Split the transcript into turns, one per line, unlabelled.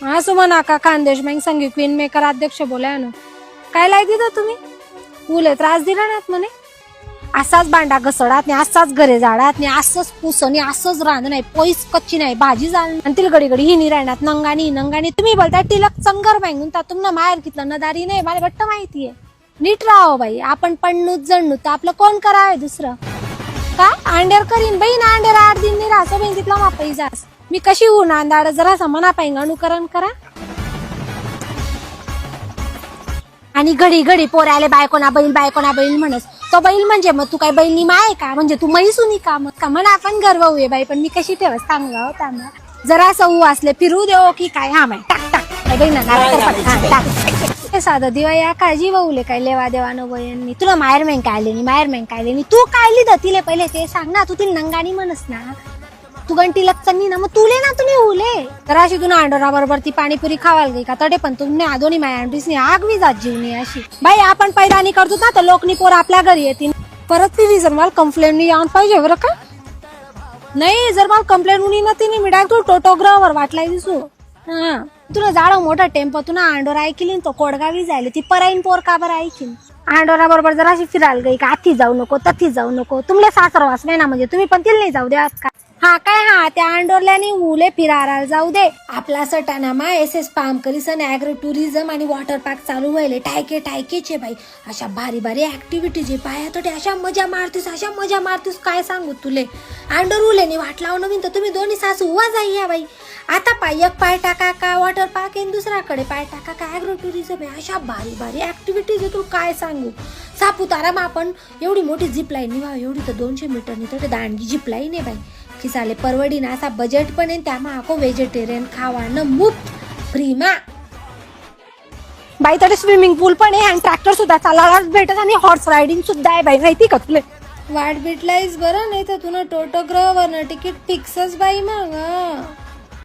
असं म्हणा का खानदेश मग संगी क्वीन मेकर अध्यक्ष बोलाय ना काय लाई दिलं तुम्ही उले त्रास दिला ना म्हणे असाच भांडा घसडात नाही असाच घरे झाडात नाही असंच पुस नाही असंच राहणं नाही पोईस कच्ची नाही भाजी जाण आणि तिला घडी घडी हिनी राहणार नंगानी नंगानी तुम्ही बोलताय टिलक चंगर मागून ता तुम्हाला माहेर घेतलं नदारी नाही मला घट्ट माहितीये नीट राहो बाई आपण पणनूच जणू तर आपलं कोण करावं दुसरं काय अंडेर करीन बाई ना अंडेर 8 दिन नाही राहतो बाई तिथला मापाई जास मी कशी होऊन अंधाड जरा समना पाहिजे अनुकरण करा आणि घडी घडी पोऱ्याले बायकोना बैल म्हणस तो बैल म्हणजे मग तू काय बैलनी माय का म्हणजे तू मैसुनी का मग का म्हणा आपण गर्व होऊये बाई पण मी कशी ठेवस चांगलं होता जरा सऊ असले फिरू देऊ की काय हा माय टाक टाक बाई ना साधं दिवा या काळजी वाऊले काय लेवा देवानं वयांनी तुला माहेर मॅन काय लेनी तू काय लिहिलं तिले पहिले ते सांग ना तू तिला नंगानी म्हणस ना तू गंटी लक्षणी ना मग तुले ना तुम्ही हुले तर अशी तुला अंडोरा बरोबर ती पाणीपुरी खावायला गई का तडे पण तुम्ही आदोनी माया अंडीसनी आगवी जात जीवनी अशी बाई आपण पैदानी करतो ना तर लोकनी पोर आपल्या घरी येतील परत ती जर मला कंप्लेंट नाही यावं पाहिजे बरं का नाही जर मला कंप्लेंट उनी ना तिने मी डायरेक्ट तू टोटोग्राफर वाटलाय दिसू हा तुला जाडो मोठा टेम्पो तू ना अंडोरा ऐकली तो कोडगावी जायला ती पराईन पोर का बरं ऐकीन अंडोरा बरोबर जर अशी फिरायला गई का आती जाऊ नको तथी जाऊ नको तुमले सासर वास नाही ना म्हणजे तुम्ही पण तिला नाही जाऊ द्या का हा काय हा त्या अंडोरल्याने उले फिरायला जाऊ दे आपला सटाणामा एस फार्म करीसन ऍग्रो टुरिझम आणि वॉटर पार्क चालू व्हायले टायकेचे बाई अशा भारी भारी ऍक्टिव्हिटीज पाया तर अशा मजा मारतीस काय सांगू तुले अंडोर उलेने वाट लावून नवीन तर तुम्ही दोन्ही सासू उवा जाई या बाई आता पाय एक पाय टाका का वॉटर पार्क आहे दुसऱ्याकडे पाय टाका का ऍग्रो टुरिझम आहे अशा भारी भारी ऍक्टिव्हिटीज आहे तू काय सांगू सापुतारा मा आपण एवढी मोठी झिप लाईन निवा एवढी तर 200 मीटरनी तर दांडगी झिप लाईन आहे बाई की साले परवडीना असा बजेट पण आहे त्यामा आको व्हेजिटेरियन खावानं मुफ्त फ्री मा बाई तडे स्विमिंग पूल पण आहे आणि ट्रॅक्टर सुद्धा चालायला भेटत आणि हॉर्स रायडिंग सुद्धा आहे बाई माहिती का तुले वाट भेटलायस बरं नाही तर तुला टोटोग्राफरनं तिकीट फिक्सच बाई मग